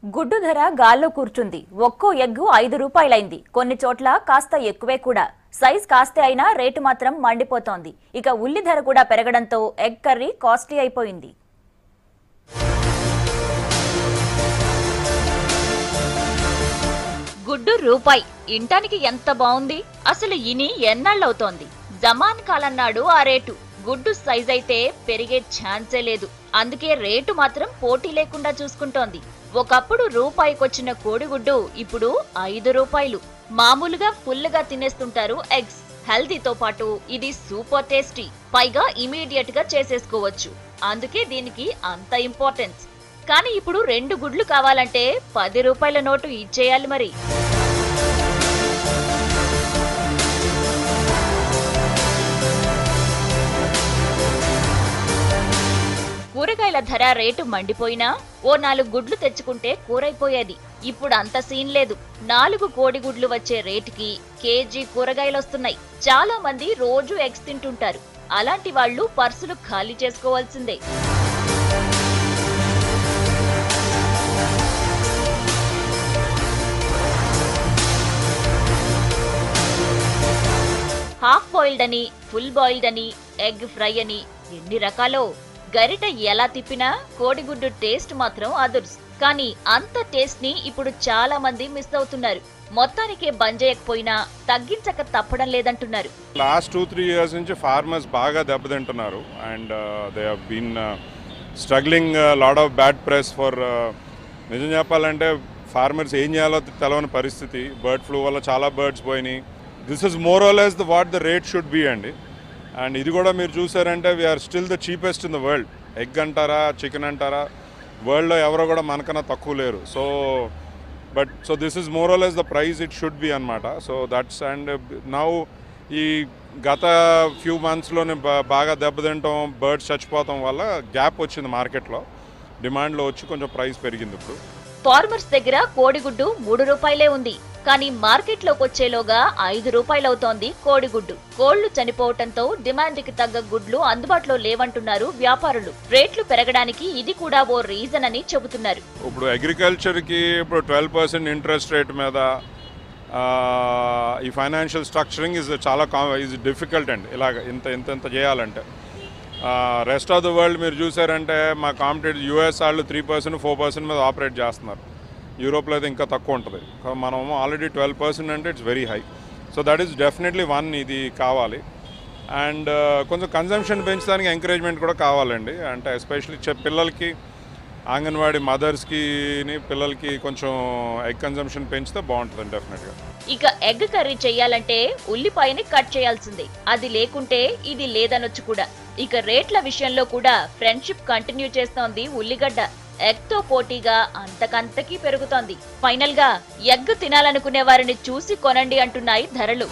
గుడ్డు ధర గాల్లో కూర్చుంది. ఒక్కో ఎగ్గు 5 రూపాయలైంది. కొన్ని చోట్ల కాస్త ఎక్కువే కూడా. సైజ్ కాస్తే అయినా రేటు మాత్రం మండిపోతోంది. ఇక ఉల్లి ధర కూడా పెరగడంతో ఎగ్ కర్రీ కాస్ట్లీ అయిపోయింది. గుడ్డు రూపాయి. ఇంటానికి ఎంత బాగుంది. అసలు ఇని ఎన్నాళ్ళవుతోంది. జమాన్ కాలం నాడు ఆ రేటు. గుడ్డు సైజ్ అయితే పెరిగే ఛాన్సే లేదు. అందుకే రేటు మాత్రం పోటీ లేకుండా చూసుకుంటోంది. ఒకప్పుడు రూపాయికొచ్చిన కోడిగుడ్డు ఇప్పుడు 5 రూపాయలు. మామూలుగా ఫుల్గా తినేస్తుంటారు ఎగ్స్. హెల్తీతో పాటు ఇది సూపర్ టేస్టీ. పైగా ఇమీడియట్ గా చేసేసుకోవచ్చు. అందుకే దీనికి అంత ఇంపార్టెన్స్. కానీ ఇప్పుడు 2 గుడ్లు కావాలంటే 10 రూపాయల నోటు ఇచ్చేయాలి మరి. కూరగాయల ధర రేటు మండిపోయినా ఓ 4 గుడ్లు తెచ్చుకుంటే కూరైపోయేది. ఇప్పుడు అంత సీన్ లేదు. 4 కోడిగుడ్లు వచ్చే రేటుకి కేజీ కూరగాయలొస్తున్నాయి. చాలా మంది రోజు ఎగ్స్ తింటుంటారు. అలాంటి వాళ్ళు పర్సులు ఖాళీ చేసుకోవాల్సిందే. హాఫ్ బాయిల్డ్ అని, ఫుల్ బాయిల్డ్ అని, ఎగ్ ఫ్రై అని ఎన్ని రకాలో. గరిట ఎలా తిప్పినా కోడిగుడ్డు టేస్ట్ మాత్రం అదుర్స్. కానీ అంత టేస్ట్ ని ఇప్పుడు చాలా మంది మిస్ అవుతున్నారు. మొత్తానికే బంద్ చేయకపోయినా తగ్గించక తప్పడం లేదంటున్నారు. లాస్ట్ 2-3 ఇయర్స్ నుంచి ఫార్మర్స్ బాగా దెబ్బతింటున్నారు. And they have been struggling lot of bad press for. నిజం చెప్పాలంటే ఫార్మర్స్ ఏం చేయాలో తెలవని పరిస్థితి. బర్డ్ ఫ్లూ వల్ల చాలా బర్డ్స్ పోయినాయి. This is more or less what the rate should be అండి. అండ్ ఇది కూడా మీరు చూసారంటే we're still the cheapest in the world. Egg అంటారా, చికెన్ అంటారా, వరల్డ్లో ఎవరో కూడా మనకన్నా తక్కువ లేరు. So this is more or less the price it should be అనమాట. సో దట్స్ అండ్ నౌ ఈ గత ఫ్యూ మంత్స్లోనే బాగా దెబ్బతింటాం, బర్డ్స్ చచ్చిపోవటం వల్ల గ్యాప్ వచ్చింది మార్కెట్లో. డిమాండ్లో వచ్చి కొంచెం ప్రైస్ పెరిగింది. ఇప్పుడు ఫార్మర్స్ దగ్గర కోడిగుడ్డు 3 రూపాయలే ఉంది. కానీ మార్కెట్లోకి వచ్చేలోగా 5 రూపాయలవుతోంది కోడిగుడ్డు. కోళ్లు చనిపోవటంతో డిమాండ్కి తగ్గ గుడ్లు అందుబాటులో లేవంటున్నారు వ్యాపారులు. రేట్లు పెరగడానికి ఇది కూడా ఓ రీజన్ అని చెబుతున్నారు. ఇప్పుడు అగ్రికల్చర్కి ఇప్పుడు 12% ఇంట్రెస్ట్ రేట్ మీద ఈ ఫైనాన్షియల్ స్ట్రక్చరింగ్ చాలా డిఫికల్ట్ అండి. ఇలాగ ఇంత చేయాలంటే. రెస్ట్ ఆఫ్ ద వరల్డ్ మీరు చూసారంటే మా కాంపిటేటివ్ యూఎస్ వాళ్ళు 3%, 4% మీద ఆపరేట్ చేస్తున్నారు. యూరోప్లో అయితే ఇంకా తక్కువ ఉంటుంది. మనం ఆల్రెడీ 12% అంటే it's very high. So that is definitely one, ఇది కావాలి. అండ్ కొంచెం కన్జంప్షన్ పెంచడానికి ఎంకరేజ్మెంట్ కూడా కావాలండి. అంటే ఎస్పెషల్లీ పిల్లలకి, అంగన్వాడీ మదర్స్కి, పిల్లలకి కొంచెం ఎగ్ కన్జంప్షన్ పెంచితే బాగుంటుంది డెఫినెట్గా. ఇక ఎగ్ కర్రీ చేయాలంటే ఉల్లిపాయని కట్ చేయాల్సిందే. అది లేకుంటే ఇది లేదనొచ్చు కూడా. ఇక రేట్ల విషయంలో కూడా ఫ్రెండ్షిప్ కంటిన్యూ చేస్తోంది ఉల్లిగడ్డ. ఎగ్ తో పోటీగా అంతకంతకీ పెరుగుతోంది. ఫైనల్ గా ఎగ్ తినాలనుకునే వారిని చూసి కొనండి అంటున్నాయి ధరలు.